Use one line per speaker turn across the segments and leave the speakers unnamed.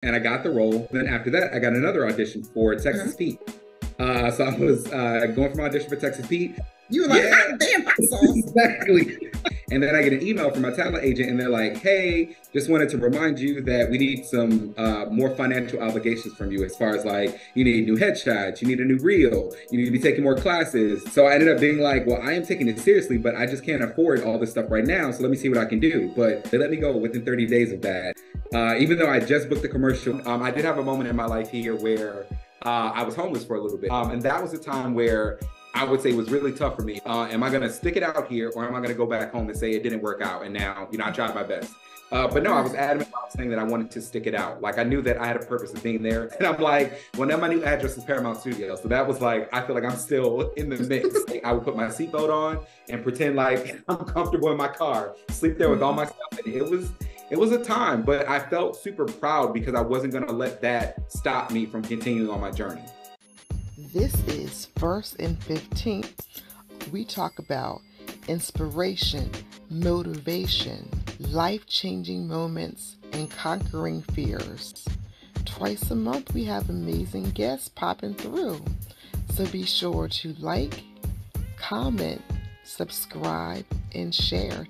and I got the role. Then after that, I got another audition for Texas
Mhm.
Pete. So I was going for my audition for Texas Pete.
You were like,
Yeah,
hot damn hot sauce.
exactly. And then I get an email from my talent agent, and they're like, "Hey, just wanted to remind you that we need some more financial obligations from you. As far as like, you need new headshots, you need a new reel, you need to be taking more classes." So I ended up being like, "Well, I am taking it seriously, but I just can't afford all this stuff right now. So let me see what I can do." But they let me go within 30 days of that. Even though I just booked the commercial, I did have a moment in my life here where I was homeless for a little bit, and that was a time where I would say was really tough for me. Am I going to stick it out here, or am I going to go back home and say it didn't work out? And now, I tried my best. But no, I was
Right.
adamant about saying that I wanted to stick it out. Like I knew that I had a purpose of being there. And I'm like, well, now my new address is Paramount Studios. So that was like, I feel like I'm still in the mix. Like, I would put my seatbelt on and pretend like I'm comfortable in my car, sleep there with all
Mhm.
my stuff. And it was a time, but I felt super proud because I wasn't going to let that stop me from continuing on my journey.
This is First and 15th. We talk about inspiration, motivation, life changing moments, and conquering fears. Twice a month, we have amazing guests popping through. So be sure to like, comment, subscribe, and share.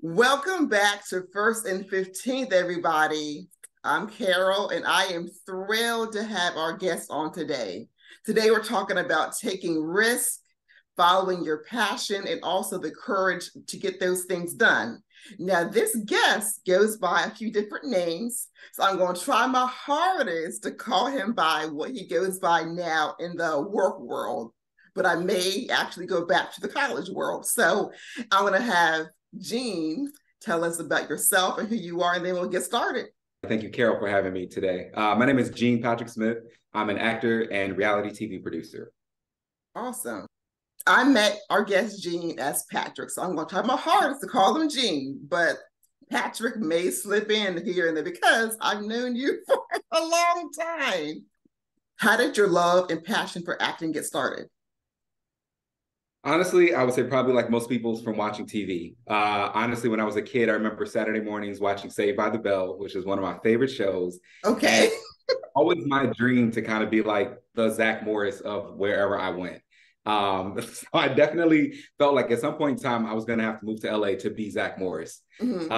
Welcome back to First and 15th, everybody. I'm Carol, and I am thrilled to have our guest on today. Today, we're talking about taking risks, following your passion, and also the courage to get those things done. Now, this guest goes by a few different names, so I'm going to try my hardest to call him by what he goes by now in the work world, but I may actually go back to the college world. So I'm going to have Gene tell us about yourself and who you are, and then we'll get started.
Thank you, Carol, for having me today. My name is Gene Patrick Smith. I'm an actor and reality TV producer.
Awesome. I met our guest Gene as Patrick, so I'm going to try my hardest to call him Gene, but Patrick may slip in here and there because I've known you for a long time. How did your love and passion for acting get started?
Honestly, I would say probably like most people's from watching TV. Honestly, when I was a kid, I remember Saturday mornings watching Saved by the Bell, which is one of my favorite shows. And
Okay.
always my dream to kind of be like the Zach Morris of wherever I went. So I definitely felt like at some point in time I was going to have to move to LA to be Zach Morris.
Mm-hmm.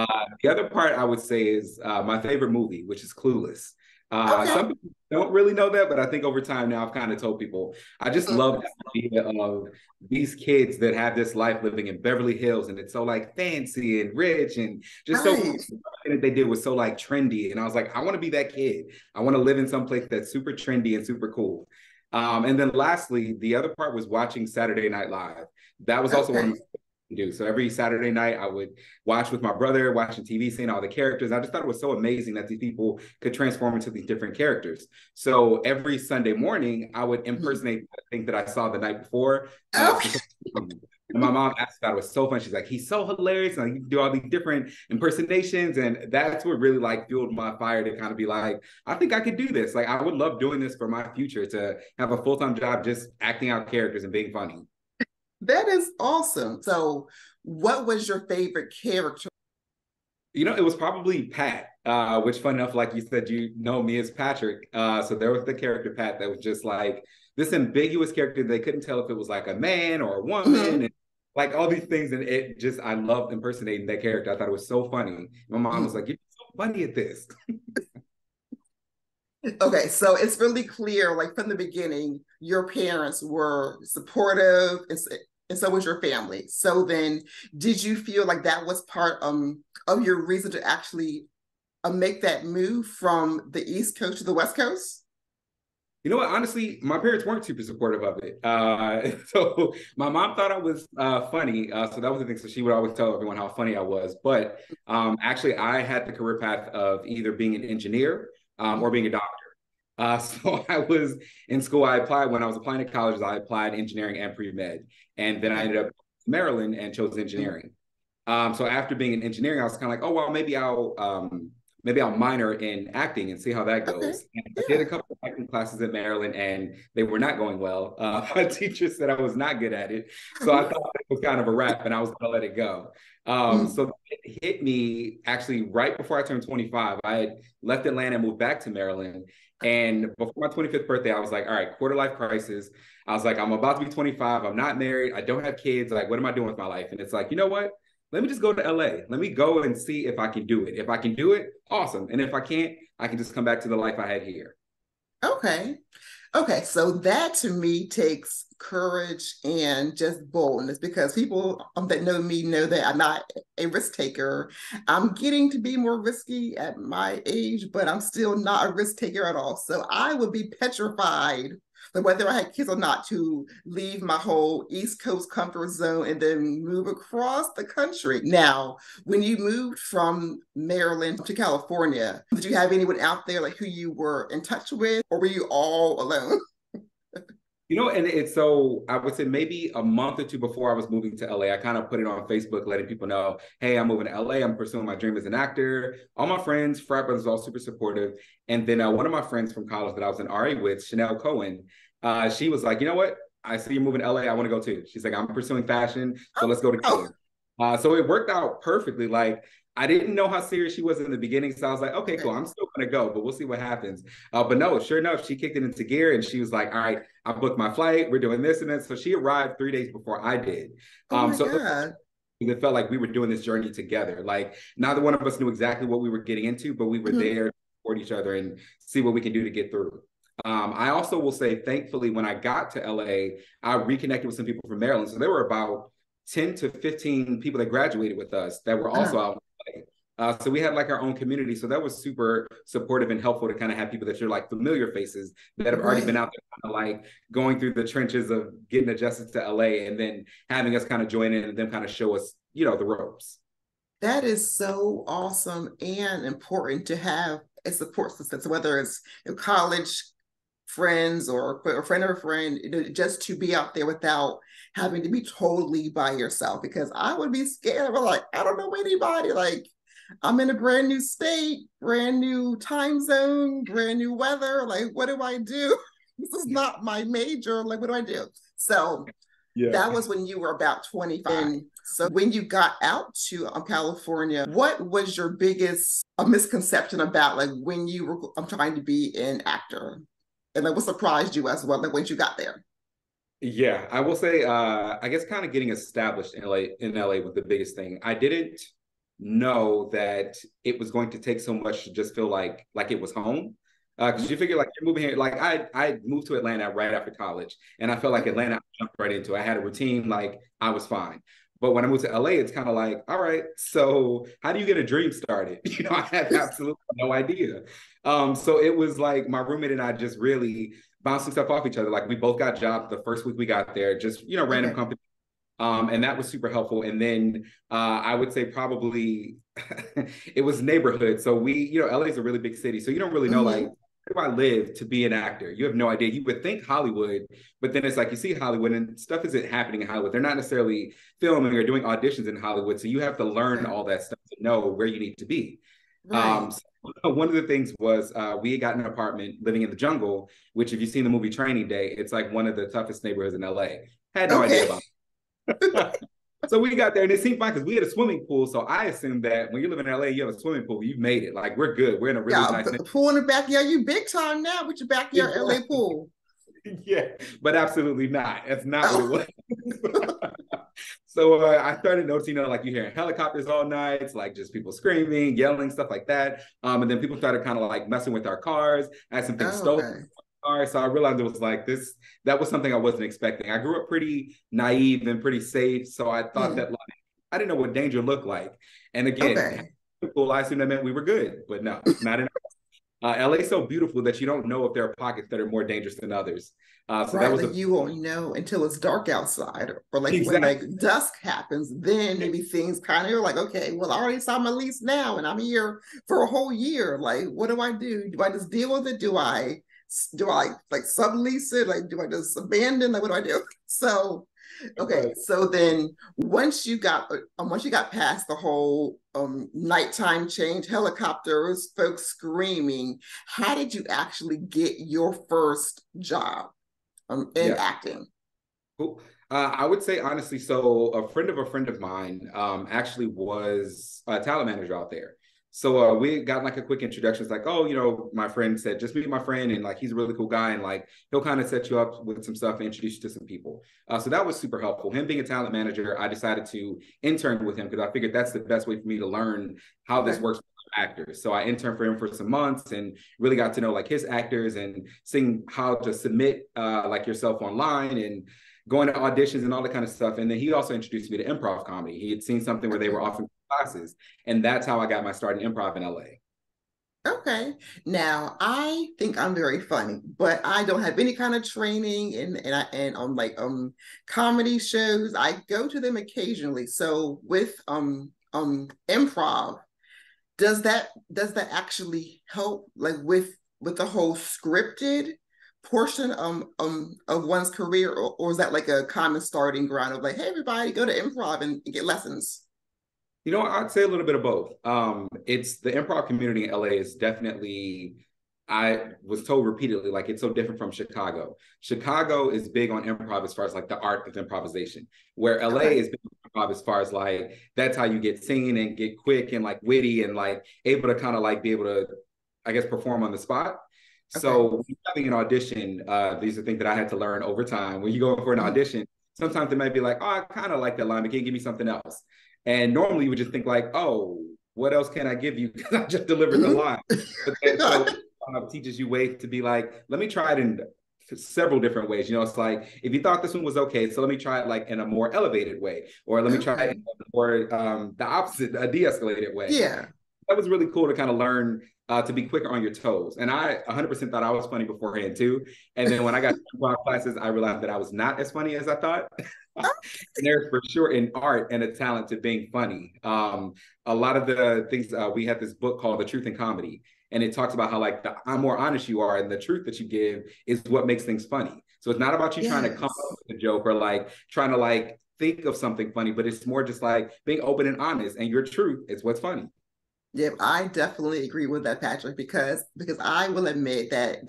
The other part I would say is my favorite movie, which is Clueless.
Okay.
Some people don't really know that, but I think over time now I've kind of told people I just
Mm-hmm.
love the idea of these kids that have this life living in Beverly Hills, and it's so like fancy and rich and just so cool.
Right.
That they did was so like trendy, and I was like, I want to be that kid. I want to live in some place that's super trendy and super cool. And then lastly, the other part was watching Saturday Night Live. That was also one of
Okay.
my do. So every Saturday night, I would watch with my brother, watching TV, seeing all the characters. I just thought it was so amazing that these people could transform into these different characters. So every Sunday morning, I would
Mm-hmm.
impersonate the thing that I saw the night before.
Okay.
And my mom asked that it was so fun. She's like, he's so hilarious. And like, you can do all these different impersonations. And that's what really like fueled my fire to kind of be like, I think I could do this. Like, I would love doing this for my future to have a full-time job, just acting out characters and being funny.
That is awesome. So, what was your favorite character?
It was probably Pat, which fun enough, like you said, you know me as Patrick. So there was the character Pat that was just like this ambiguous character. They couldn't tell if it was like a man or a
Mm-hmm.
woman and like all these things. And it just, I loved impersonating that character. I thought it was so funny. My mom was
Mm-hmm.
like, you're so funny at this.
Okay, so it's really clear, like from the beginning, your parents were supportive, and so was your family. So then, did you feel like that was part of your reason to actually make that move from the East Coast to the West Coast?
You know what? Honestly, my parents weren't super supportive of it. So my mom thought I was funny. So that was the thing. So she would always tell everyone how funny I was. But actually, I had the career path of either being an engineer or being a doctor. So I was in school. I applied when I was applying to colleges. I applied engineering and pre-med, and then I
Okay.
ended up in Maryland and chose
Mhm.
engineering. So after being in engineering, I was kind of like, oh well, maybe I'll minor in acting and see how that
Okay.
goes. And I did a
Yeah.
couple of acting classes in Maryland and they were not going well. My teacher said I was not good at it. So I thought it was kind of a wrap and I was going to let it go. So it hit me actually right before I turned 25. I had left Atlanta and moved back to Maryland. And before my 25th birthday, I was like, all right, quarter life crisis. I was like, I'm about to be 25. I'm not married. I don't have kids. Like, what am I doing with my life? And it's like, you know what? Let me just go to LA. Let me go and see if I can do it. If I can do it, awesome. And if I can't, I can just come back to the life I had here.
Okay. Okay. So that to me takes courage and just boldness, because people that know me know that I'm not a risk taker. I'm getting to be more risky at my age, but I'm still not a risk taker at all. So I would be petrified, like whether I had kids or not, to leave my whole East Coast comfort zone and then move across the country. Now, when you moved from Maryland to California, did you have anyone out there like who you were in touch with, or were you all alone?
You know, and it's so I would say maybe a month or two before I was moving to LA, I kind of put it on Facebook, letting people know, hey, I'm moving to LA. I'm pursuing my dream as an actor. All my friends, frat brothers, all super supportive. And then one of my friends from college that I was in RA with, Chanel Cohen, she was like, you know what? I see you're moving to LA. I want to go too. She's like, I'm pursuing fashion. So let's go together. So it worked out perfectly. Like, I didn't know how serious she was in the beginning. So I was like, okay, cool. I'm still going to go, but we'll see what happens. But no, sure enough, she kicked it into gear and she was like, all right, I booked my flight. We're doing this and that. So she arrived 3 days before I did.
God.
It felt like we were doing this journey together. Like neither one of us knew exactly what we were getting into, but we were there to support each other and see what we can do to get through. I also will say, thankfully, when I got to LA, I reconnected with some people from Maryland. So there were about 10 to 15 people that graduated with us that were also out. So we had like our own community. So that was super supportive and helpful to kind of have people that you're like familiar faces that have already been out there kind of like going through the trenches of getting adjusted to LA and then having us kind of join in and them kind of show us, you know, the ropes.
That is so awesome and important to have a support system. So whether it's college friends or a friend of a friend, just to be out there without having to be totally by yourself, because I would be scared. I'm like, I don't know anybody. Like, I'm in a brand new state, brand new time zone, brand new weather. Like, what do I do? This is not my major. Like, what do I do? So that was when you were about 25. And so when you got out to California, what was your biggest misconception about like when you were trying to be an actor? And like what surprised you as well, like once you got there?
Yeah, I will say, I guess kind of getting established in LA was the biggest thing. I didn't know that it was going to take so much to just feel like it was home. Because you figure like you're moving here. Like I moved to Atlanta right after college, and I felt like Atlanta I jumped right into. I had a routine, like I was fine. But when I moved to LA, it's kind of like, all right, so how do you get a dream started? You know, I had absolutely no idea. So it was like my roommate and I just really bouncing stuff off each other. Like we both got jobs the first week we got there, just, you know, random companies. And that was super helpful. And then I would say probably it was neighborhood. So you know, LA is a really big city. So you don't really know like, where do I live to be an actor? You have no idea. You would think Hollywood, but then it's like you see Hollywood and stuff isn't happening in Hollywood. They're not necessarily filming or doing auditions in Hollywood. So you have to learn all that stuff to know where you need to be. So one of the things was we had got an apartment living in the jungle, which if you've seen the movie Training Day, it's like one of the toughest neighborhoods in LA. Had no idea about it. So we got there and it seemed fine because we had a swimming pool. So I assumed that when you live in LA, you have a swimming pool, you've made it. Like we're good. We're in a really nice
pool in the backyard. You big time now with your backyard LA pool.
Yeah, but absolutely not. That's not what it was. So I started noticing, you know, like you hear helicopters all night. It's like just people screaming, yelling, stuff like that. And then people started kind of like messing with our cars. I had some things stolen. So I realized it was like this, that was something I wasn't expecting. I grew up pretty naive and pretty safe. So I thought that like, I didn't know what danger looked like. And again, cool, I assumed that meant we were good, but no, not enough. LA is so beautiful that you don't know if there are pockets that are more dangerous than others. So that was
you won't know until it's dark outside, or like when like dusk happens, then maybe things kind of like, okay, well, I already saw my lease now and I'm here for a whole year. Like, what do I do? Do I just deal with it? Do I like sublease it? Like, do I just abandon? Like, what do I do? So Okay, so then once you got past the whole nighttime change, helicopters, folks screaming, how did you actually get your first job in
Yeah.
acting?
Cool. I would say honestly, so a friend of mine actually was a talent manager out there. So we got like a quick introduction. It's like, oh, you know, my friend said, just meet my friend, and like he's a really cool guy, and like he'll kind of set you up with some stuff and introduce you to some people. So that was super helpful. Him being a talent manager, I decided to intern with him because I figured that's the best way for me to learn how this
Okay.
works for actors. So I interned for him for some months and really got to know like his actors and seeing how to submit like yourself online and going to auditions and all that kind of stuff. And then he also introduced me to improv comedy. He had seen something where they were offering classes. And that's how I got my start in improv in LA.
Okay. Now I think I'm very funny, but I don't have any kind of training and on like comedy shows. I go to them occasionally. So with improv, does that actually help like with the whole scripted portion of one's career, or is that like a common starting ground of like, hey everybody, go to improv and get lessons?
You know, I'd say a little bit of both. It's the improv community in LA is definitely, I was told repeatedly, like it's so different from Chicago. Chicago is big on improv as far as like the art of improvisation, where LA
Okay.
is big on improv as far as like that's how you get seen and get quick and like witty and like able to kind of like be able to, I guess, perform on the spot.
Okay.
So when you're having an audition, these are things that I had to learn over time. When you go for an
Mhm.
audition, sometimes they might be like, oh, I kind of like that line, but can you give me something else? And normally you would just think like, oh, what else can I give you? Because I just delivered the
Mhm.
line. But then so teaches you ways to be like, let me try it in several different ways. You know, it's like if you thought this one was okay, so let me try it like in a more elevated way, or let me try it
Okay.
in a more the opposite, a de-escalated way.
Yeah.
That was really cool to kind of learn to be quicker on your toes. And I 100% thought I was funny beforehand too. And then when I got to improv classes, I realized that I was not as funny as I thought. And there's for sure an art and a talent to being funny. A lot of the things we had this book called The Truth in Comedy, and it talks about how like the more honest you are and the truth that you give is what makes things funny. So it's not about you trying to come up
Yes.
with a joke or like trying to like think of something funny, but it's more just like being open and honest, and your truth is what's funny.
Yeah, I definitely agree with that, Patrick, because I will admit that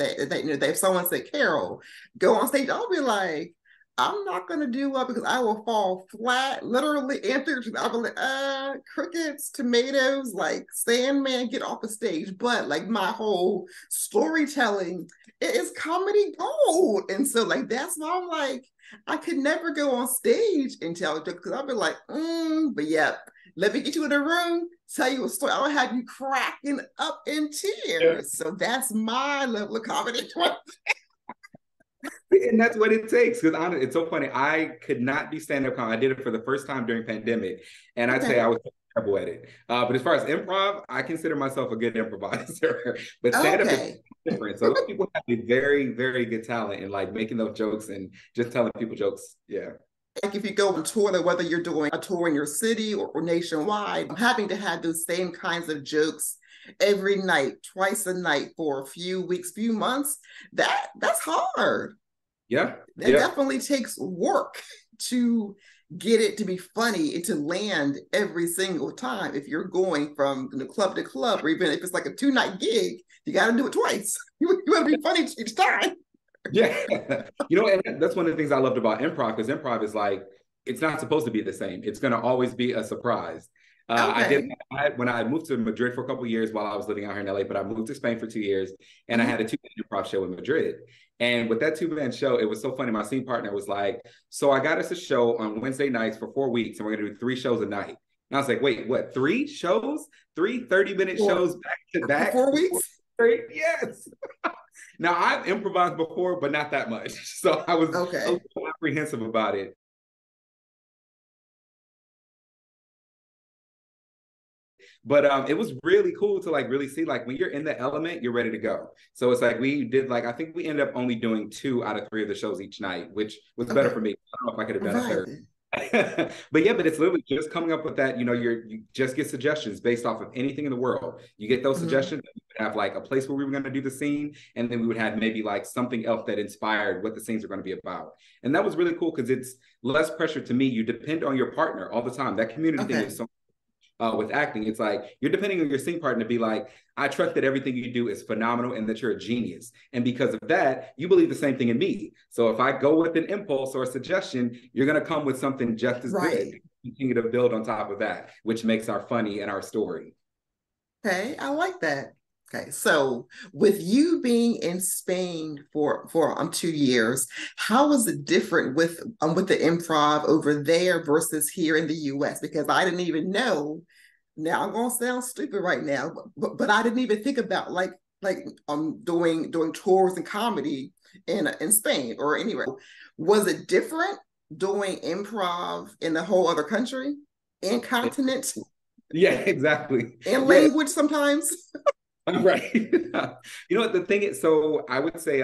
you know that if someone said, Carol, go on stage, I'll be like, I'm not gonna do well because I will fall flat, literally and figuratively. I'll be like, crickets, tomatoes, like Sandman, get off the stage. But like my whole storytelling it is comedy gold. And so like that's why I'm like, I could never go on stage and tell jokes because I'll be like, but yeah, let me get you in a room, tell you a story. I'll have you cracking up in
Yeah.
tears. So that's my level of comedy.
And that's what it takes. Because it's so funny. I could not do stand up comedy. I did it for the first time during pandemic, and I'd say
Okay.
I was terrible at it. But as far as improv, I consider myself a good improviser. But stand up is
Okay.
different. So those people have a very, very good talent in like making those jokes and just telling people jokes. Yeah.
Like if you go on tour, like whether you're doing a tour in your city or nationwide, having to have those same kinds of jokes every night, twice a night for a few weeks, few months, that's hard.
Yeah.
That
Yeah.
definitely takes work to get it to be funny and to land every single time. If you're going from club to club, or even if it's like a 2 night gig, you got to do it twice. You got to be funny each time.
Yeah. You know, and that's one of the things I loved about improv, because improv is like, it's not supposed to be the same. It's going to always be a surprise.
Okay.
When I moved to Madrid for a couple of years while I was living out here in LA, but I moved to Spain for 2 years, and I
Mhm.
had a 2-man improv show in Madrid. And with that 2-man show, it was so funny. My scene partner was like, so I got us a show on Wednesday nights for 4 weeks, and we're going to do 3 shows a night. And I was like, wait, what? 3 shows? Three 30-minute
For
shows back to
for
back?
4 weeks.
Yes. Now I've improvised before, but not that much. So I was a
Okay.
little apprehensive about it. But it was really cool to like really see like when you're in the element, you're ready to go. So it's like we did like I think we ended up only doing 2 out of 3 of the shows each night, which was better
Okay.
for me. I don't know if I could have done a
Right.
third. But yeah, but it's literally just coming up with that. You just get suggestions based off of anything in the world. You get those
Mhm.
suggestions. We would have like a place where we were going to do the scene, and then we would have maybe like something else that inspired what the scenes are going to be about. And that was really cool because it's less pressure to me. You depend on your partner all the time. That community thing
Okay.
is so with acting. It's like you're depending on your scene partner to be like, I trust that everything you do is phenomenal and that you're a genius. And because of that, you believe the same thing in me. So if I go with an impulse or a suggestion, you're going to come with something just as good.
Right.
Continue to build on top of that, which makes our funny and our story.
Okay, I like that. Okay, so with you being in Spain for 2 years, how was it different with the improv over there versus here in the US? Because I didn't even know. Now I'm gonna sound stupid right now, but I didn't even think about doing tours and comedy in Spain or anywhere. Was it different doing improv in the whole other country and continent
Yeah, exactly.
and
Yeah,
language sometimes?
right. You know what the thing is? So I would say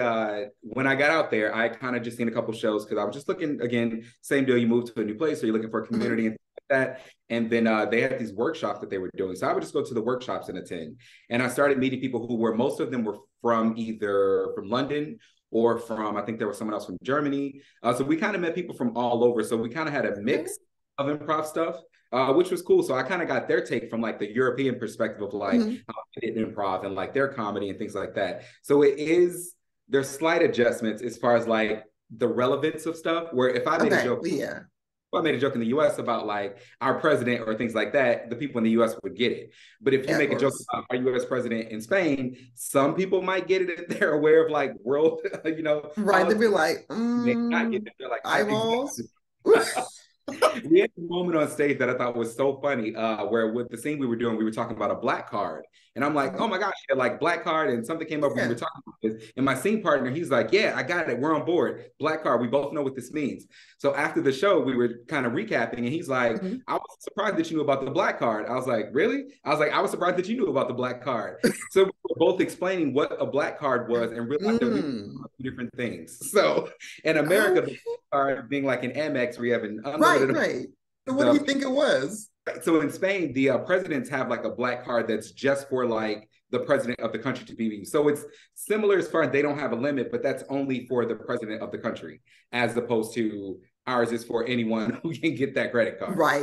when I got out there, I kind of just seen a couple shows because I was just looking again, same deal. You move to a new place, so you're looking for a
Mhm.
community and things like that. And then they had these workshops that they were doing. So I would just go to the workshops and attend. And I started meeting people who were most of them were from either from London or from I think there was someone else from Germany. So we kind of met people from all over. So we kind of had a
Okay.
mix of improv stuff. Which was cool. So I kind of got their take from like the European perspective of like
Mhm.
how they did improv and like their comedy and things like that. So there's slight adjustments as far as like the relevance of stuff. Where if I made a
Okay.
joke,
Yeah.
if I made a joke in the US about like our president or things like that, the people in the US would get it. But if you
Yeah, of
make a joke
course.
about our US president in Spain, some people might get it if they're aware of like world,
Right. They'd
politics.
be like,
They not get it. They're like, I
eyeballs.
exactly. We had a moment on stage that I thought was so funny, where with the scene we were doing, we were talking about a black card. And I'm like, oh
Mhm.
my gosh, yeah, like black card. And something came up, we were
Yeah.
talking about this. And my scene partner, he's like, yeah, I got it. We're on board. Black card. We both know what this means. So after the show, we were kind of recapping, and he's like,
Mhm.
I was surprised that you knew about the black card. I was like, really? I was like, I was surprised that you knew about the black card. So we were both explaining what a black card was and realized that we
Mm.
were two different things. So in America, the
Okay.
card being like an Amex where you have an
Right,
unlimited
right. So what do
stuff.
you think it was?
So in Spain, the presidents have like a black card that's just for like the president of the country to be used. So it's similar as far as they don't have a limit, but that's only for the president of the country, as opposed to ours is for anyone who can get that credit card.
Right.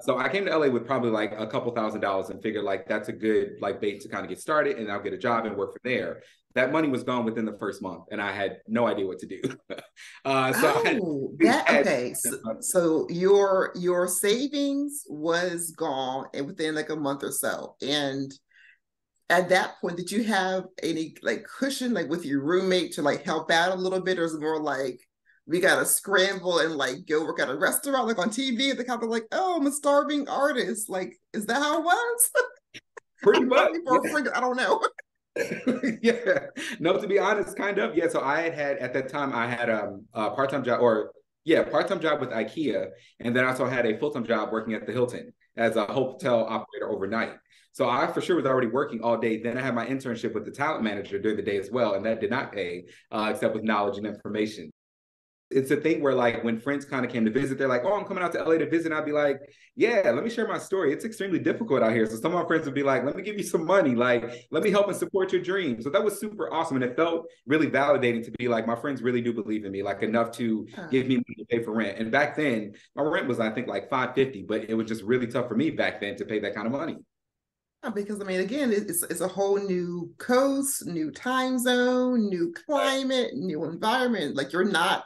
So I came to LA with probably like a couple $1,000s and figured like that's a good like bait to kind of get started, and I'll get a job and work from there. That money was gone within the first month, and I had no idea what to do. So I
Oh, that
had
okay. So your savings was gone and within like a month or so. And at that point, did you have any like cushion like with your roommate to like help out a little bit, or is it more like we gotta scramble and like go work at a restaurant like on TV? The kind of like, oh, I'm a starving artist. Like, is that how it was?
pretty much.
People are
Yeah.
freaking, I don't know.
Yeah. No, to be honest, kind of. Yeah. So I had at that time I had a part-time job or yeah, part-time job with IKEA. And then I also had a full-time job working at the Hilton as a hotel operator overnight. So I for sure was already working all day. Then I had my internship with the talent manager during the day as well. And that did not pay, except with knowledge and information. It's a thing where like when friends kind of came to visit, they're like, oh, I'm coming out to LA to visit. And I'd be like, yeah, let me share my story. It's extremely difficult out here. So some of my friends would be like, let me give you some money. Like, let me help and support your dreams. So that was super awesome. And it felt really validating to be like, my friends really do believe in me, like enough to give me money to pay for rent. And back then, my rent was, I think, like $550, but it was just really tough for me back then to pay that kind of money.
Because I mean, again, it's a whole new coast, new time zone, new climate, new environment. Like you're not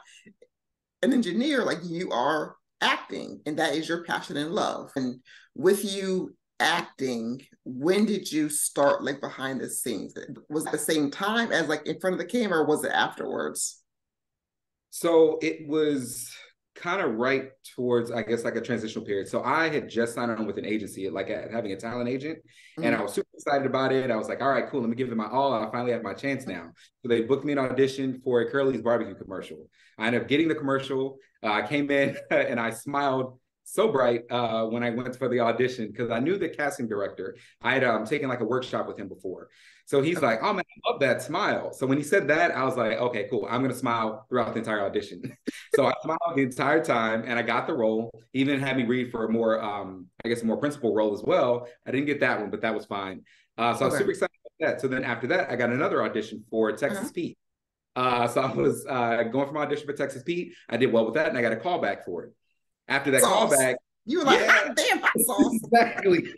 an engineer, like you are acting, and that is your passion and love. And with you acting, when did you start like behind the scenes? Was it the same time as like in front of the camera, or was it afterwards?
So it was kind of right towards, I guess, like a transitional period. So I had just signed on with an agency, like having a talent agent, and I
Mm-hmm.
was super excited about it. I was like, all right, cool, let me give it my all. I finally have my chance now. So they booked me an audition for a Curly's barbecue commercial. I ended up getting the commercial. I came in and I smiled so bright when I went for the audition because I knew the casting director. I had taken like a workshop with him before. So he's like, oh man, I love that smile. So when he said that, I was like, okay, cool. I'm going to smile throughout the entire audition. So I smiled the entire time and I got the role. He even had me read for a more, I guess, a more principal role as well. I didn't get that one, but that was fine. So I was super excited about that. So then after that, I got another audition for Texas Pete. So I was going for my audition for Texas Pete. I did well with that and I got a call back for it. After that callback,
you were like, hot damn, hot sauce.
Exactly.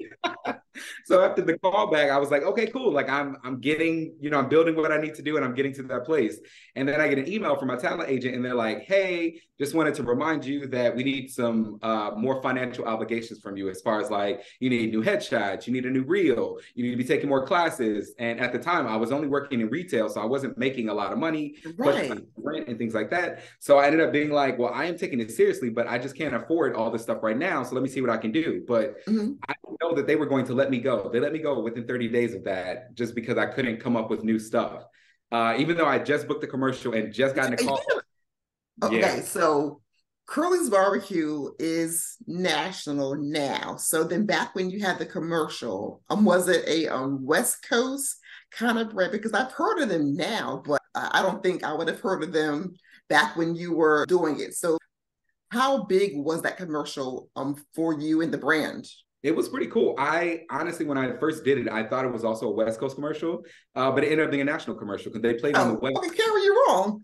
So after the callback, I was like, okay, cool. Like I'm getting, I'm building what I need to do and I'm getting to that place. And then I get an email from my talent agent and they're like, hey, just wanted to remind you that we need some more financial obligations from you as far as like, you need new headshots, you need a new reel, you need to be taking more classes. And at the time I was only working in retail, so I wasn't making a lot of money, rent and things like that. So I ended up being like, well, I am taking it seriously, but I just can't afford all this stuff right now. So let me see what I can do. But I know that they were going to let me go. They let me go within 30 days of that just because I couldn't come up with new stuff. Even though I just booked the commercial and just got in a call.
Okay, so Curly's Barbecue is national now. So then back when you had the commercial, was it a West Coast kind of brand? Because I've heard of them now, but I don't think I would have heard of them back when you were doing it. So how big was that commercial for you and the brand?
It was pretty cool. I honestly, when I first did it, I thought it was also a West Coast commercial, but it ended up being a national commercial because they played on the West.
Okay, Carol, you're wrong.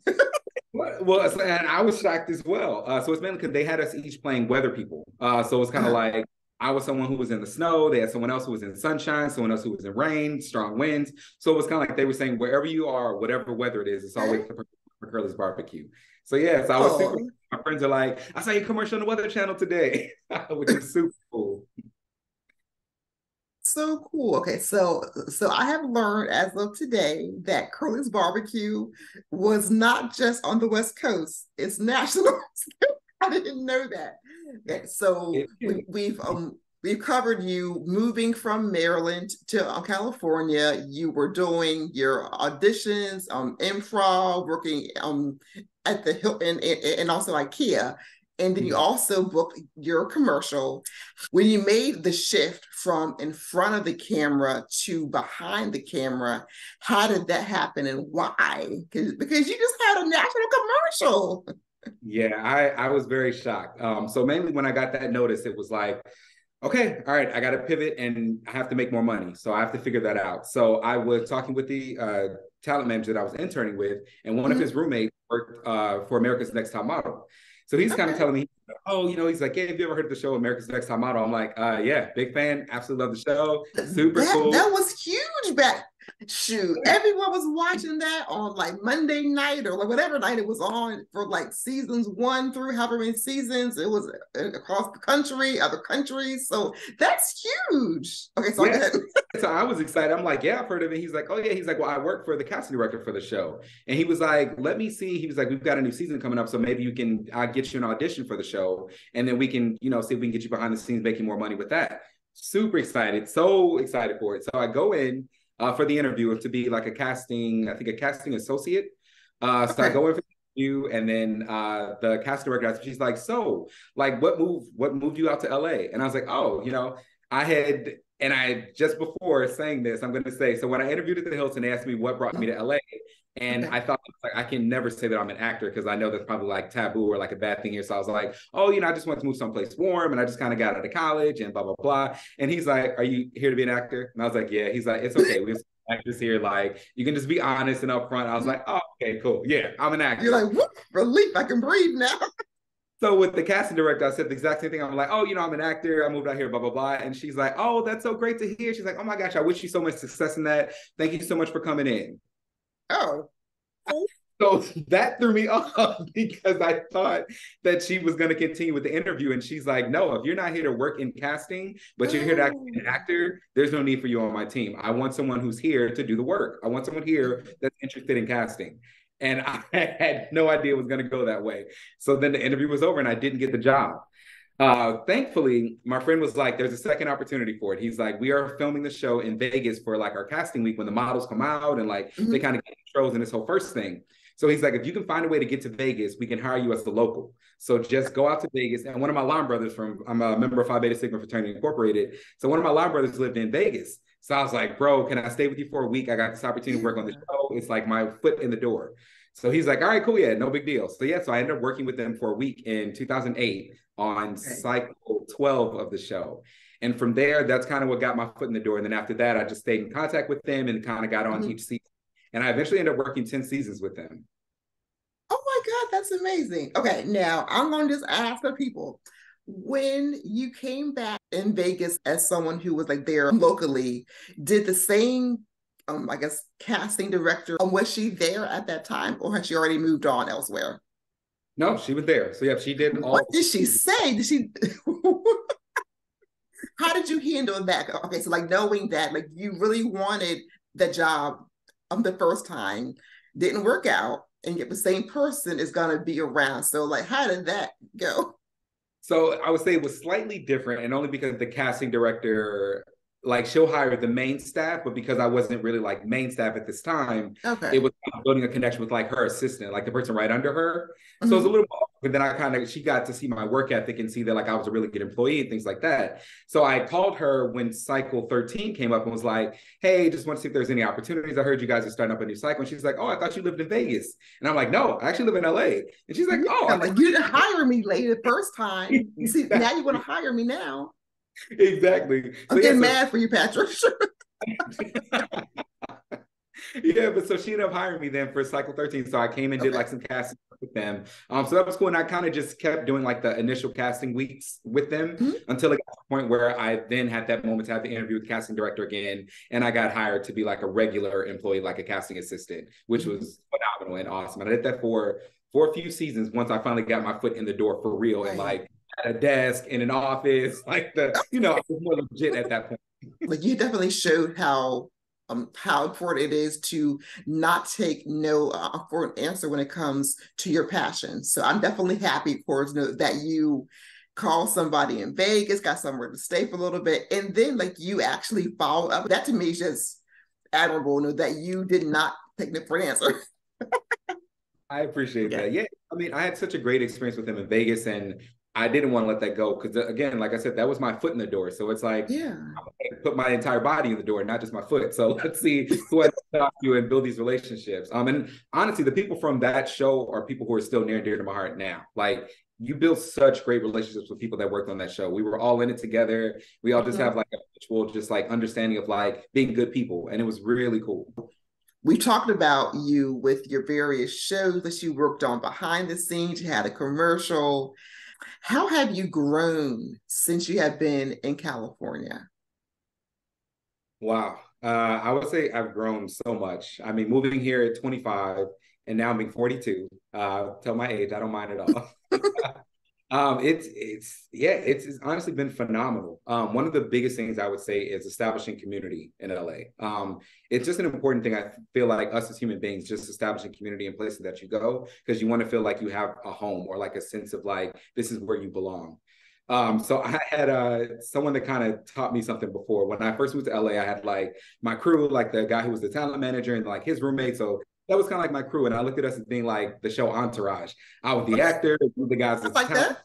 Well, and I was shocked as well. So it's mainly because they had us each playing weather people. So it's kind of like I was someone who was in the snow. They had someone else who was in sunshine, someone else who was in rain, strong winds. So it was kind of like they were saying, wherever you are, whatever weather it is, it's always for Curly's Barbecue. So yeah, so I was super. My friends are like, I saw your commercial on the Weather Channel today, which is super cool.
So cool. Okay, so I have learned as of today that Curly's Barbecue was not just on the West Coast; it's national. I didn't know that. Okay, so we've covered you moving from Maryland to California. You were doing your auditions, improv, working at the Hilton and also IKEA. And then you also booked your commercial. When you made the shift from in front of the camera to behind the camera, how did that happen and why? Because you just had a national commercial.
Yeah, I was very shocked. So mainly when I got that notice, it was like, okay, all right, I got to pivot and I have to make more money. So I have to figure that out. So I was talking with the talent manager that I was interning with, and one of his roommates worked for America's Next Top Model. So he's kind of telling me, oh, he's like, yeah, have you ever heard of the show America's Next Top Model? I'm like, yeah, big fan, absolutely love the show, super cool.
That was huge back. Shoot, everyone was watching that on like Monday night or like whatever night it was on for like seasons 1 through however many seasons. It was across the country, other countries. So that's huge. Okay, so
so I was excited. I'm like, yeah, I've heard of it. He's like, oh yeah. He's like, well, I work for the casting director for the show, and he was like, let me see. He was like, we've got a new season coming up, so maybe I'll get you an audition for the show, and then we can, see if we can get you behind the scenes making more money with that. Super excited, so excited for it. So I go in. For the interview to be like a casting associate. So I go in for the interview, and then the casting director, she's like, so like what moved you out to LA? And I was like, oh, I just before saying this, I'm going to say, so when I interviewed at the Hilton, they asked me what brought me to LA. And I thought, like, I can never say that I'm an actor because I know that's probably like taboo or like a bad thing here. So I was like, oh, I just want to move someplace warm. And I just kind of got out of college and blah, blah, blah. And he's like, are you here to be an actor? And I was like, yeah. He's like, it's okay. We have actors here. Like, you can just be honest and upfront. I was like, oh, okay, cool. Yeah, I'm an actor.
You're like, whoop, relief. I can breathe now.
So with the casting director, I said the exact same thing. I'm like, oh, I'm an actor. I moved out here, blah, blah, blah. And she's like, oh, that's so great to hear. She's like, oh my gosh, I wish you so much success in that. Thank you so much for coming in.
Oh.
So that threw me off because I thought that she was going to continue with the interview. And she's like, no, if you're not here to work in casting, but you're here to act as an actor, there's no need for you on my team. I want someone who's here to do the work. I want someone here that's interested in casting. And I had no idea it was going to go that way. So then the interview was over and I didn't get the job. Thankfully, my friend was like, there's a second opportunity for it. He's like, we are filming the show in Vegas for like our casting week when the models come out and like they kind of get intros and this whole first thing. So he's like, if you can find a way to get to Vegas, we can hire you as the local. So just go out to Vegas. And one of my line brothers I'm a member of Phi Beta Sigma Fraternity Incorporated. So one of my line brothers lived in Vegas. So I was like, bro, can I stay with you for a week? I got this opportunity to work on the show. It's like my foot in the door. So he's like, all right, cool. Yeah, no big deal. So yeah, so I ended up working with them for a week in 2008 on cycle 12 of the show. And from there, that's kind of what got my foot in the door. And then after that, I just stayed in contact with them and kind of got on each season. And I eventually ended up working 10 seasons with them.
Oh my God, that's amazing. Okay, now I'm going to just ask the people, when you came back in Vegas as someone who was like there locally, did the same, I guess, casting director, was she there at that time, or had she already moved on elsewhere?
No, she was there. So yeah, she did all.
What did she say? Did she... How did you handle that? Okay, so like knowing that like you really wanted the job the first time, didn't work out, and yet the same person is going to be around. So like, how did that go?
So I would say it was slightly different, and only because the casting director, like she'll hire the main staff, but because I wasn't really like main staff at this time, it was building a connection with like her assistant, like the person right under her. So it was a little more, but then she got to see my work ethic and see that like I was a really good employee and things like that. So I called her when cycle 13 came up and was like, hey, just want to see if there's any opportunities. I heard you guys are starting up a new cycle. And she's like, oh, I thought you lived in Vegas. And I'm like, no, I actually live in LA. And she's like, oh,
I'm like, you didn't hire me late the first time. See, now you want to hire me now.
Exactly.
I'm getting mad for you, Patrick.
Yeah, but so she ended up hiring me then for cycle 13. So I came and did like some casting with them. So that was cool. And I kind of just kept doing like the initial casting weeks with them until it got to the point where I then had that moment to have the interview with the casting director again. And I got hired to be like a regular employee, like a casting assistant, which was phenomenal and awesome. And I did that for a few seasons once I finally got my foot in the door for real and like at a desk in an office, like I was more legit at that point.
Like you definitely showed how important it is to not take no for an answer when it comes to your passion. So I'm definitely happy, of course, that you call somebody in Vegas, got somewhere to stay for a little bit, and then like you actually follow up. That to me is just admirable. That you did not take no for an answer.
I appreciate that. Yeah, I mean, I had such a great experience with him in Vegas, and I didn't want to let that go because, again, like I said, that was my foot in the door. So it's like, I'm gonna put my entire body in the door, not just my foot. So let's see who I talk to and build these relationships. And honestly, the people from that show are people who are still near and dear to my heart now. Like, you build such great relationships with people that worked on that show. We were all in it together. We all just have like a mutual, just like understanding of like being good people, and it was really cool.
We talked about you with your various shows that you worked on behind the scenes. You had a commercial. How have you grown since you have been in California?
Wow. I would say I've grown so much. I mean, moving here at 25 and now being 42, tell my age, I don't mind at all. It's honestly been phenomenal. One of the biggest things I would say is establishing community in LA. It's just an important thing. I feel like us as human beings, just establishing community in places that you go, because you want to feel like you have a home or like a sense of like, this is where you belong. So I had someone that kind of taught me something before. When I first moved to LA, I had like my crew, like the guy who was the talent manager and like his roommate. So that was kind of like my crew. And I looked at us as being like the show Entourage. I was the actor, the guys was like that.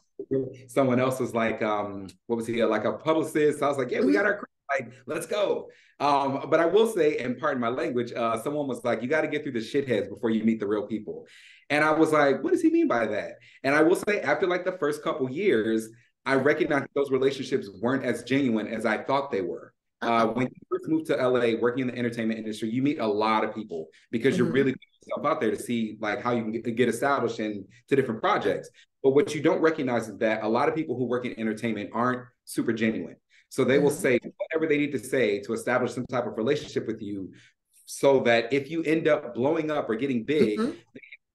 Someone else was like, what was he, like a publicist? So I was like, yeah, we got our crew, like, let's go. But I will say, and pardon my language, someone was like, you got to get through the shitheads before you meet the real people. And I was like, what does he mean by that? And I will say, after like the first couple years, I recognized that those relationships weren't as genuine as I thought they were. When you first move to LA, working in the entertainment industry, you meet a lot of people because you're really putting yourself out there to see like how you can get established into different projects. But what you don't recognize is that a lot of people who work in entertainment aren't super genuine. So they will say whatever they need to say to establish some type of relationship with you, so that if you end up blowing up or getting big,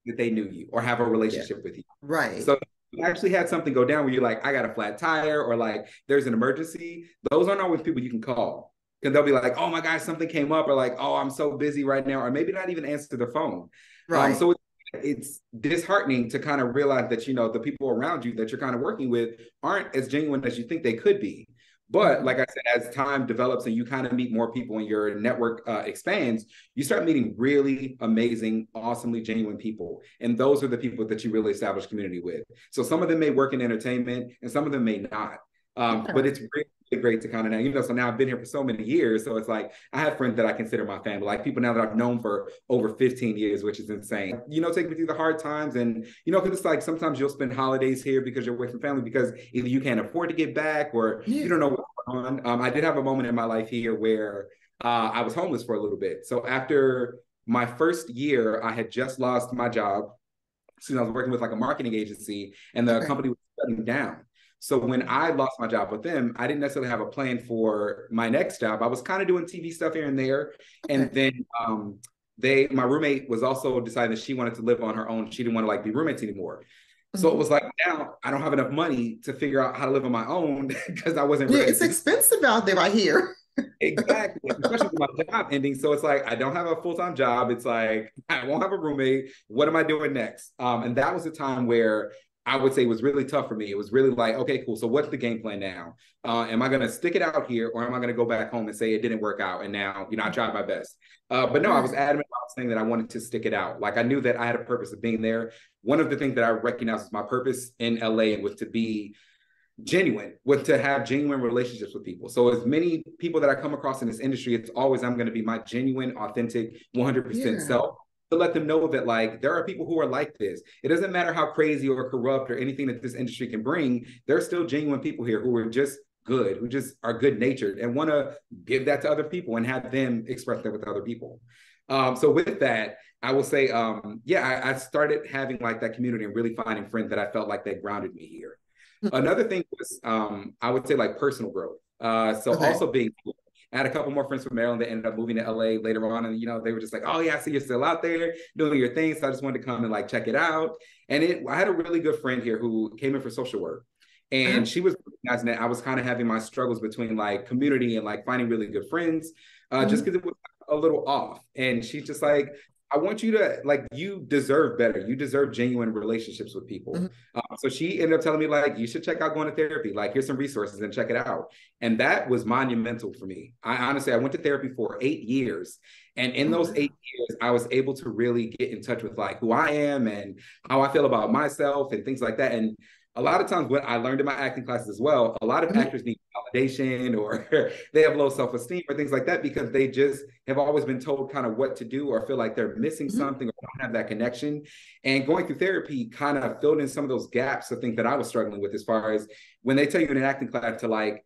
that they knew you or have a relationship with you.
Right.
So you actually had something go down where you're like, I got a flat tire, or like there's an emergency. Those aren't always people you can call, because they'll be like, oh my gosh, something came up, or like, oh, I'm so busy right now, or maybe not even answer the phone. Right. So it's disheartening to kind of realize that, the people around you that you're kind of working with aren't as genuine as you think they could be. But like I said, as time develops and you kind of meet more people and your network expands, you start meeting really amazing, awesomely genuine people. And those are the people that you really establish community with. So some of them may work in entertainment and some of them may not. But it's really great to kind of now, so now I've been here for so many years. So it's like, I have friends that I consider my family, like people now that I've known for over 15 years, which is insane. Take me through the hard times. And, because it's like, sometimes you'll spend holidays here because you're away from family because either you can't afford to get back or you don't know what's going on. I did have a moment in my life here where I was homeless for a little bit. So after my first year, I had just lost my job. So I was working with like a marketing agency and the company was shutting down. So when I lost my job with them, I didn't necessarily have a plan for my next job. I was kind of doing TV stuff here and there. And then my roommate was also deciding that she wanted to live on her own. She didn't want to like be roommates anymore. So it was like, now I don't have enough money to figure out how to live on my own because I wasn't ready.
It's expensive out there, I hear.
Exactly, especially with my job ending. So it's like, I don't have a full-time job. It's like, I won't have a roommate. What am I doing next? And that was a time where I would say it was really tough for me. It was really like, okay, cool. So what's the game plan now? Am I going to stick it out here or am I going to go back home and say it didn't work out? And now, I tried my best. But no, I was adamant about saying that I wanted to stick it out. Like I knew that I had a purpose of being there. One of the things that I recognized as my purpose in LA was to be genuine, was to have genuine relationships with people. So as many people that I come across in this industry, it's always, I'm going to be my genuine, authentic, 100% self. To let them know that like there are people who are like this. It doesn't matter how crazy or corrupt or anything that this industry can bring. There are still genuine people here who are just good, who just are good natured and want to give that to other people and have them express that with other people. So with that, I will say, I started having like that community and really finding friends that I felt like they grounded me here. Another thing was, I would say like personal growth. Also being I had a couple more friends from Maryland that ended up moving to LA later on. And, they were just like, oh, yeah, I see you're still out there doing your thing. So I just wanted to come and like check it out. And I had a really good friend here who came in for social work. And she was recognizing that I was kind of having my struggles between like community and like finding really good friends, just because it was a little off. And she's just like, I want you to, like, you deserve better. You deserve genuine relationships with people. So she ended up telling me, like, you should check out going to therapy. Like, here's some resources and check it out. And that was monumental for me. I went to therapy for 8 years. And in those 8 years, I was able to really get in touch with, like, who I am and how I feel about myself and things like that. And a lot of times what I learned in my acting classes as well, a lot of actors need validation or they have low self-esteem or things like that because they just have always been told kind of what to do or feel like they're missing something or don't have that connection. And going through therapy kind of filled in some of those gaps of things that I was struggling with as far as when they tell you in an acting class to like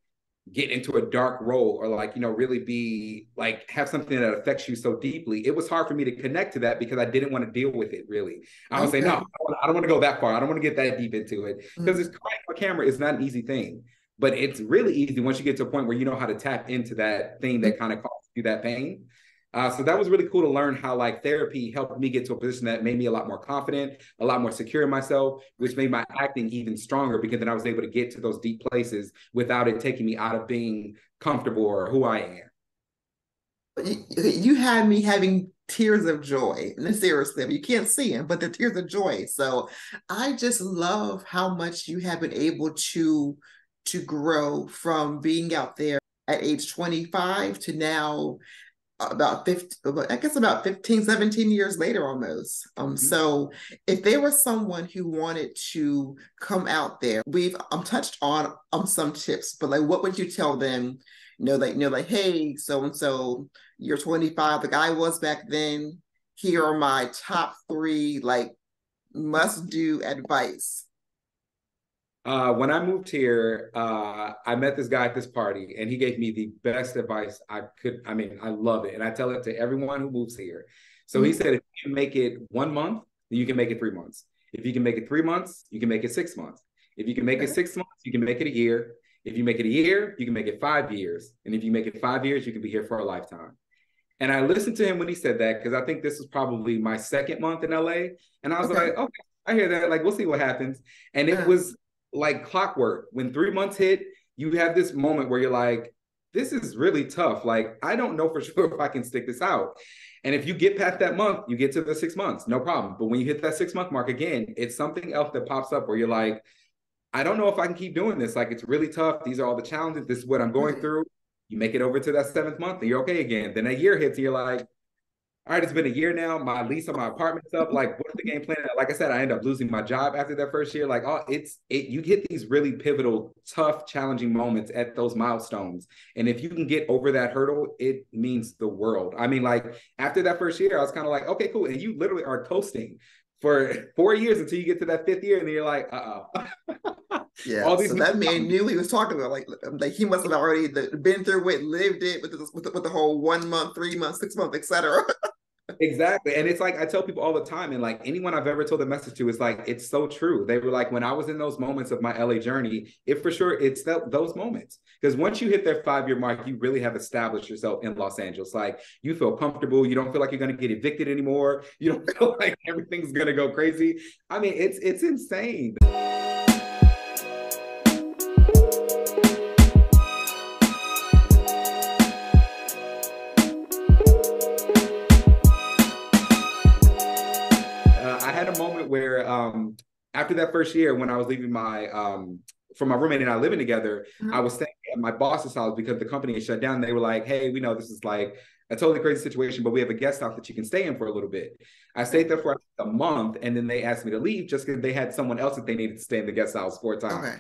get into a dark role or like, really be like, have something that affects you so deeply. It was hard for me to connect to that because I didn't want to deal with it really. I would say, no, I don't want to go that far. I don't want to get that deep into it because it's crying on camera is not an easy thing, but it's really easy once you get to a point where you know how to tap into that thing that kind of causes you that pain. So that was really cool to learn how like therapy helped me get to a position that made me a lot more confident, a lot more secure in myself, which made my acting even stronger because then I was able to get to those deep places without it taking me out of being comfortable or who I
am. You had me having tears of joy. And seriously, you can't see them, but they're tears of joy. So I just love how much you have been able to grow from being out there at age 25 to now about 15, 17 years later almost. So if there was someone who wanted to come out there, we've touched on some tips, but like what would you tell them? Like, hey, so-and-so, you're 25, like I was back then. Here are my top 3 like must-do advice.
When I moved here, I met this guy at this party and he gave me the best advice I could. I mean, I love it. And I tell it to everyone who moves here. So he said, if you can make it 1 month, then you can make it 3 months. If you can make it 3 months, you can make it 6 months. If you can make it 6 months, you can make it a year. If you make it a year, you can make it 5 years. And if you make it 5 years, you can be here for a lifetime. And I listened to him when he said that, because I think this was probably my 2nd month in LA. And I was like, okay, I hear that. Like, we'll see what happens. And it was like clockwork. When 3 months hit, you have this moment where you're like, this is really tough. Like, I don't know for sure if I can stick this out. And if you get past that month, you get to the 6 months, no problem. But when you hit that 6 month mark again, it's something else that pops up where you're like, I don't know if I can keep doing this. Like, it's really tough. These are all the challenges. This is what I'm going
Right.
through. You make it over to that 7th month and you're okay again. Then a year hits and you're like, all right, it's been a year now. My lease on my apartment's up. Like, what's the game plan? Like I said, I ended up losing my job after that first year. Like, oh, you get these really pivotal, tough, challenging moments at those milestones. And if you can get over that hurdle, it means the world. I mean, like after that first year, I was kind of like, okay, cool. And you literally are coasting for 4 years until you get to that 5th year, and then you're like,
Yeah,
all these
so that man knew he was talking about. Like he must have already been through it, lived it with the whole 1 month, 3 months, 6 months, etc.
Exactly. And it's like I tell people all the time, and like anyone I've ever told the message to is like, it's so true. They were like, when I was in those moments of my LA journey, it for sure, it's those moments. Because once you hit that 5-year mark, you really have established yourself in Los Angeles. Like you feel comfortable. You don't feel like you're going to get evicted anymore. You don't feel like everything's going to go crazy. I mean, it's insane. I had a moment where after that first year, when I was leaving from my roommate and I living together, I was staying at my boss's house because the company had shut down. They were like, hey, we know this is like a totally crazy situation, but we have a guest house that you can stay in for a little bit. I stayed there for a month, and then they asked me to leave just because they had someone else that they needed to stay in the guest house for a time.
Okay.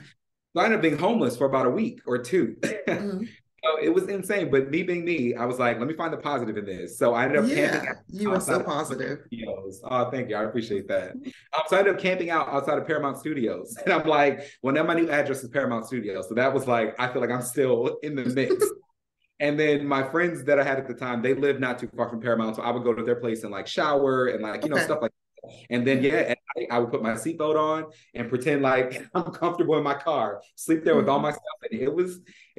So I ended up being homeless for about a week or two.
Mm-hmm.
So it was insane, but me being me, I was like, let me find the positive in this. So I ended up camping out
you were so positive.
Studios. Oh, thank you. I appreciate that. So I ended up camping out outside of Paramount Studios. And I'm like, well, now my new address is Paramount Studios. So that was like, I feel like I'm still in the mix. And then my friends that I had at the time, they lived not too far from Paramount. So I would go to their place and like shower and like, you know, stuff like that. And then, yeah, at night, I would put my seatbelt on and pretend like I'm comfortable in my car, sleep there with all my stuff. And it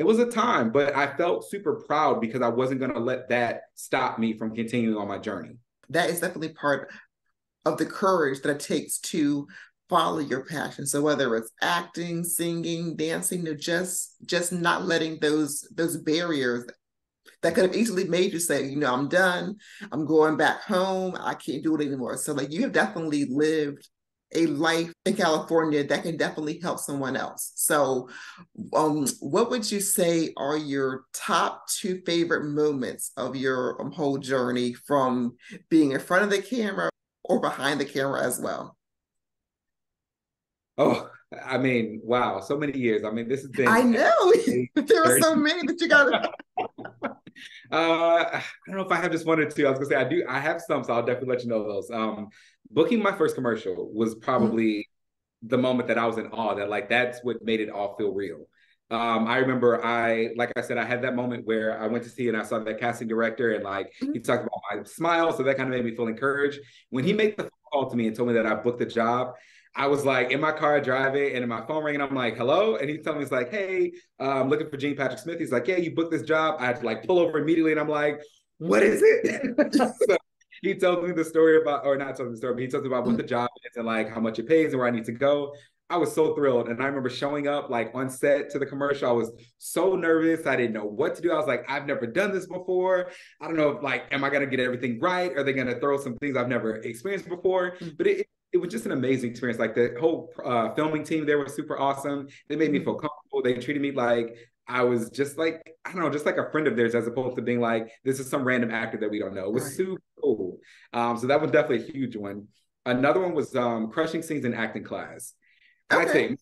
was a time, but I felt super proud because I wasn't going to let that stop me from continuing on my journey.
That is definitely part of the courage that it takes to follow your passion. So whether it's acting, singing, dancing, or just not letting those barriers that could have easily made you say, you know, I'm done, I'm going back home, I can't do it anymore. So like you have definitely lived a life in California that can definitely help someone else. So what would you say are your top 2 favorite moments of your whole journey, from being in front of the camera or behind the camera as well?
Oh, I mean, wow, so many years. I mean, this has
I
been
know there are so many that you got to.
I don't know if I have just 1 or 2. I was gonna say I do. I have some, so I'll definitely let you know those. Booking my first commercial was probably the moment that I was in awe. That like that's what made it all feel real. I remember like I said, I had that moment where I went to see and I saw that casting director and like he talked about my smile, so that kind of made me feel encouraged. When he made the phone call to me and told me that I booked the job, I was like in my car driving and in my phone ringing. I'm like, hello. And he's telling me, he's like, hey, I'm looking for Gene Patrick Smith. He's like, yeah, you booked this job. I had to like pull over immediately. And I'm like, what is it? So he told me the story about, or not telling the story, but he told me about what the job is and like how much it pays and where I need to go. I was so thrilled. And I remember showing up like on set to the commercial. I was so nervous. I didn't know what to do. I was like, I've never done this before. I don't know if like, am I going to get everything right? Are they going to throw some things I've never experienced before? But it was just an amazing experience. Like the whole filming team there was super awesome. They made me feel comfortable. They treated me like I was just like, I don't know, just like a friend of theirs, as opposed to being like, this is some random actor that we don't know. It was super cool. So that was definitely a huge one. Another one was crushing scenes in acting class. I think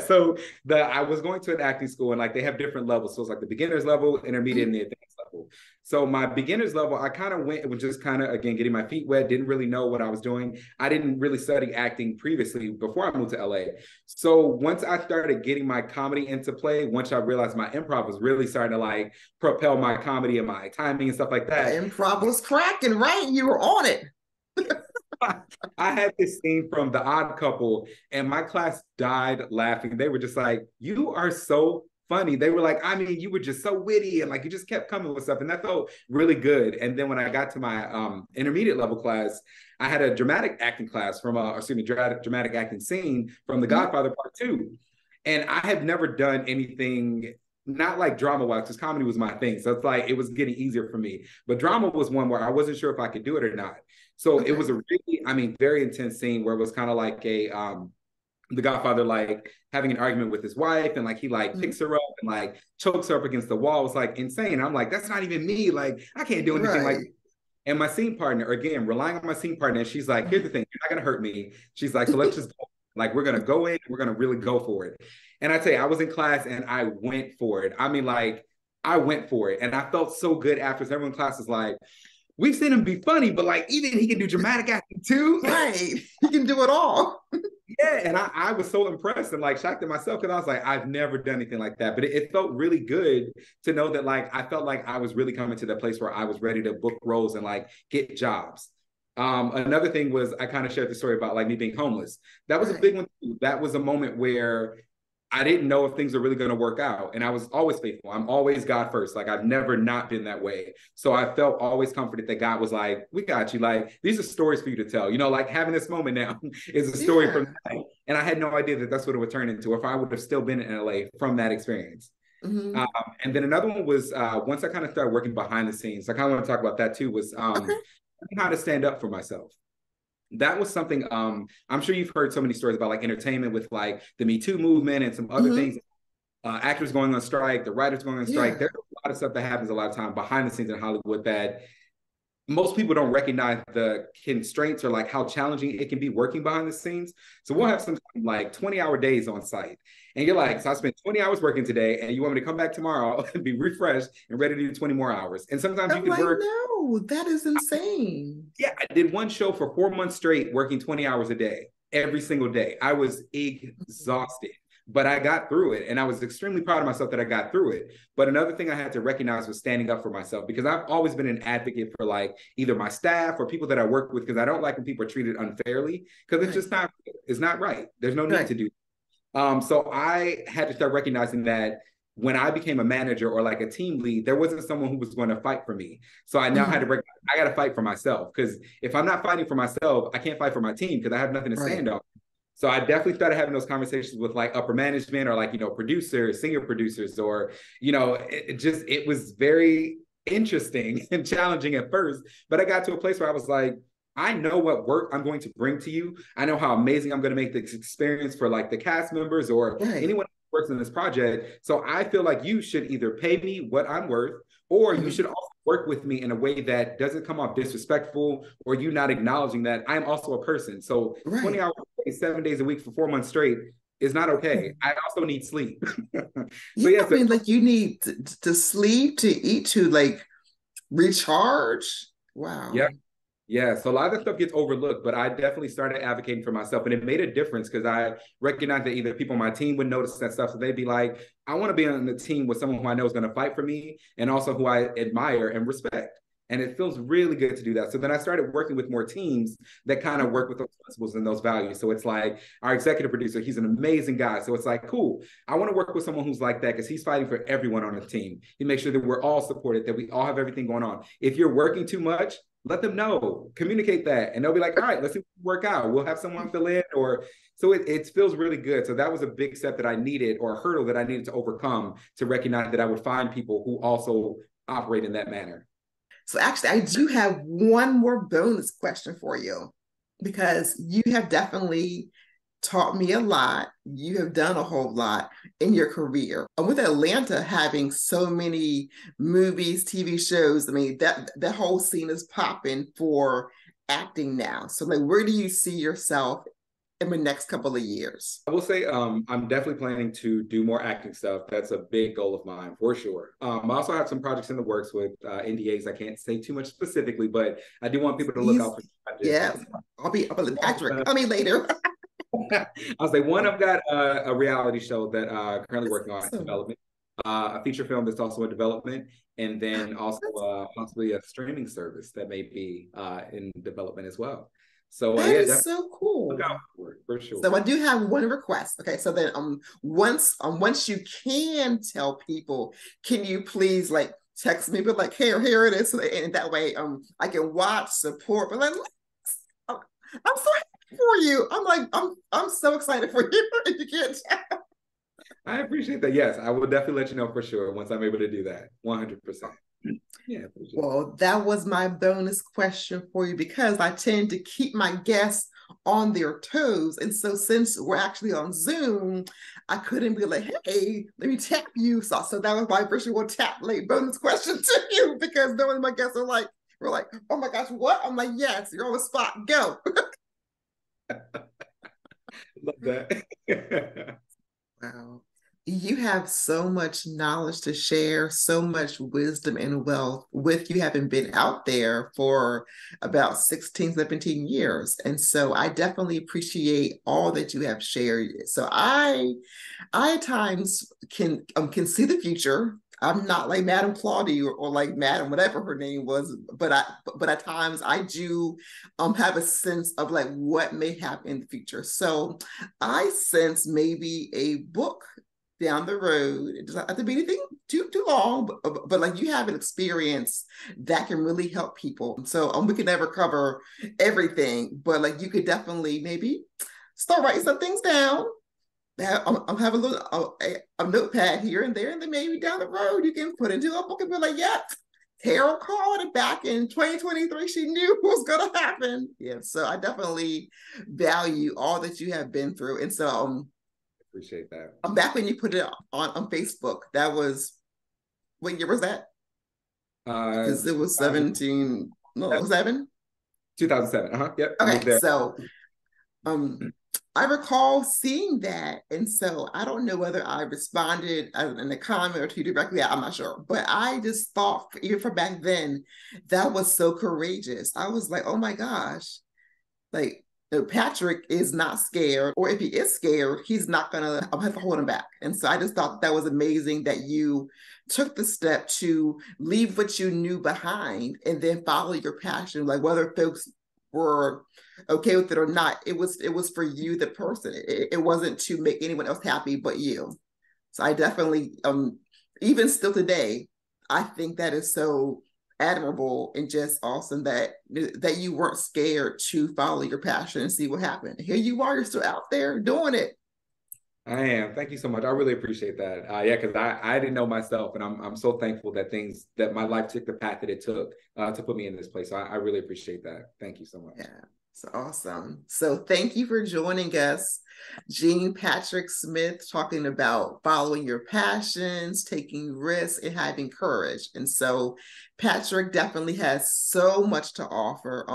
so. I was going to an acting school and like they have different levels. So it's like the beginner's level, intermediate, and the advanced level. So my beginner's level, I kind of went, it was just kind of again getting my feet wet, didn't really know what I was doing. I didn't really study acting previously before I moved to LA. So once I started getting my comedy into play, once I realized my improv was really starting to like propel my comedy and my timing and stuff like that.
Improv was cracking, right? You were on it.
I had this scene from The Odd Couple, and my class died laughing. They were just like, "You are so funny." They were like, "I mean, you were just so witty, and like you just kept coming with stuff," and that felt really good. And then when I got to my intermediate level class, I had a dramatic acting class from dramatic acting scene from The Godfather Part 2, and I had never done anything. Not like drama wise, because comedy was my thing. So it's like it was getting easier for me. But drama was one where I wasn't sure if I could do it or not. So it was a really, I mean, very intense scene where it was kind of like the Godfather like having an argument with his wife, and like he like picks her up and like chokes her up against the wall. It's like insane. I'm like, that's not even me. Like I can't do anything like. And my scene partner, again, relying on my scene partner, and she's like, here's the thing, you're not gonna hurt me. She's like, so let's just go. Like we're gonna go in, we're gonna really go for it. And I tell you, I was in class and I went for it. I mean, like I went for it, and I felt so good after. Everyone in class is like, we've seen him be funny, but like even he can do dramatic acting too.
Right. He can do it all.
Yeah. And I was so impressed and like shocked at myself because I was like, I've never done anything like that. But it felt really good to know that like I felt like I was really coming to the place where I was ready to book roles and like get jobs. Another thing was I kind of shared the story about like me being homeless. That was a big one too. That was a moment where I didn't know if things are really going to work out. And I was always faithful. I'm always God first. Like I've never not been that way. So I felt always comforted that God was like, we got you. Like, these are stories for you to tell, you know, like having this moment now is a story from that. And I had no idea that that's what it would turn into if I would have still been in LA from that experience. And then another one was once I kind of started working behind the scenes, I kind of want to talk about that too, was how to stand up for myself. That was something I'm sure you've heard so many stories about like entertainment with like the Me Too movement and some other things, actors going on strike, the writers going on strike. There's a lot of stuff that happens a lot of time behind the scenes in Hollywood that most people don't recognize the constraints or like how challenging it can be working behind the scenes. So we'll have some like 20-hour days on site. And you're like, so I spent 20 hours working today and you want me to come back tomorrow and be refreshed and ready to do 20 more hours. And sometimes you can work.
No, that is insane.
Yeah, I did one show for 4 months straight, working 20 hours a day, every single day. I was exhausted, but I got through it. And I was extremely proud of myself that I got through it. But another thing I had to recognize was standing up for myself, because I've always been an advocate for like either my staff or people that I work with, because I don't like when people are treated unfairly, because it's just not, it's not right. There's no need to do. So I had to start recognizing that when I became a manager or like a team lead, there wasn't someone who was going to fight for me. So I now had to recognize I got to fight for myself, because if I'm not fighting for myself, I can't fight for my team because I have nothing to stand on. So I definitely started having those conversations with like upper management or like, you know, producers, senior producers, or, you know, it was very interesting and challenging at first, but I got to a place where I was like, I know what work I'm going to bring to you. I know how amazing I'm going to make this experience for like the cast members or anyone who works in this project. So I feel like you should either pay me what I'm worth, or you should also work with me in a way that doesn't come off disrespectful, or you not acknowledging that I'm also a person. So 20 hours, 7 days a week for 4 months straight is not okay. I also need sleep. So
I mean, like you need to sleep, to eat, to like recharge. Wow.
Yeah, so a lot of that stuff gets overlooked, but I definitely started advocating for myself, and it made a difference because I recognized that either people on my team would notice that stuff, so they'd be like, I want to be on the team with someone who I know is going to fight for me, and also who I admire and respect. And it feels really good to do that. So then I started working with more teams that kind of work with those principles and those values. So it's like our executive producer, he's an amazing guy. So it's like, cool, I want to work with someone who's like that, because he's fighting for everyone on the team. He makes sure that we're all supported, that we all have everything going on. If you're working too much, let them know, communicate that. And they'll be like, all right, let's see what work out. We'll have someone fill in, or so it feels really good. So that was a big step that I needed, or a hurdle that I needed to overcome, to recognize that I would find people who also operate in that manner.
So actually, I do have one more bonus question for you, because you have definitely taught me a lot. You have done a whole lot in your career. And with Atlanta having so many movies, TV shows, I mean, that whole scene is popping for acting now. So like, where do you see yourself in the next couple of years?
I will say I'm definitely planning to do more acting stuff. That's a big goal of mine for sure. I also have some projects in the works with NDAs. I can't say too much specifically, but I do want people to look out for projects.
Yeah, I'll be Patrick. Later.
I'll say one, I've got a reality show that currently working on development, a feature film that's also in development, and then also possibly a streaming service that may be in development as well. So
that is so cool.
Look out for sure.
So I do have one request. Okay, so then once you can tell people, can you please like text me, but like here it is, and that way I can watch, support, but like I'm so happy for you. I'm so excited for you. If you can't tell.
I appreciate that. Yes, I will definitely let you know for sure once I'm able to do that. 100%. Yeah.
Well, that was my bonus question for you, because I tend to keep my guests on their toes. And so since we're actually on Zoom, I couldn't be like, hey, let me tap you. So that was my virtual tap late bonus question to you, because knowing my guests are like, we're like, oh my gosh, what? I'm like, yes, you're on the spot, go.
Love that.
Wow. You have so much knowledge to share, so much wisdom and wealth with you having been out there for about 16, 17 years. And so I definitely appreciate all that you have shared. So I at times can see the future. I'm not like Madame Claudia or like Madame whatever her name was, but at times I do have a sense of like what may happen in the future. So I sense maybe a book down the road. It doesn't have to be anything too long, but like you have an experience that can really help people. So we can never cover everything, but like you could definitely maybe start writing some things down. I'm having a little a notepad here and there, and then maybe down the road you can put into a book and be like, yeah, Karal called it back in 2023. She knew what was going to happen. Yeah, so I definitely value all that you have been through. And so
Appreciate that.
back when you put it on Facebook, that was, what year was that? Because it was 17, no, 7?
2007. Yep.
Okay, so I recall seeing that, and so I don't know whether I responded in a comment or two directly. I'm not sure, but I just thought, even from back then, that was so courageous. I was like, oh my gosh, like Patrick is not scared, or if he is scared, he's not gonna. I'll have to hold him back. And so I just thought that was amazing that you took the step to leave what you knew behind and then follow your passion, like whether folks were okay with it or not. It was for you, the person. It wasn't to make anyone else happy but you. So I definitely even still today, I think that is so admirable and just awesome that you weren't scared to follow your passion and see what happened. Here you are, you're still out there doing it.
I am. Thank you so much. I really appreciate that. Yeah, because I didn't know myself, and I'm so thankful that my life took the path that it took to put me in this place. So I really appreciate that. Thank you so much.
Yeah, it's awesome. So thank you for joining us, Jean Patrick Smith, talking about following your passions, taking risks, and having courage. And so Patrick definitely has so much to offer.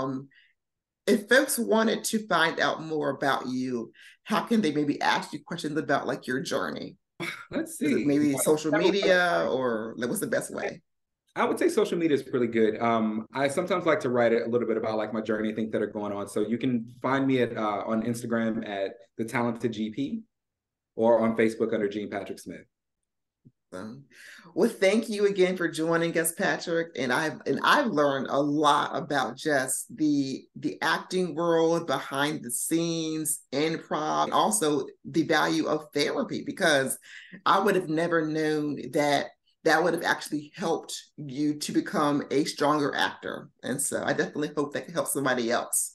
If folks wanted to find out more about you, how can they maybe ask you questions about like your journey?
Let's
Is it
see.
maybe social media, or like, what's the best way?
I would say social media is pretty good. I sometimes like to write a little bit about like my journey, things that are going on. So you can find me on Instagram at The Talented GP, or on Facebook under Jean Patrick Smith.
Well, thank you again for joining us, Patrick. And I've learned a lot about just the acting world, behind the scenes, improv, and also the value of therapy, because I would have never known that would have actually helped you to become a stronger actor. And so I definitely hope that can help somebody else.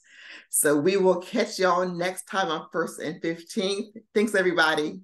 So we will catch y'all next time on 1st and 15th. Thanks, everybody.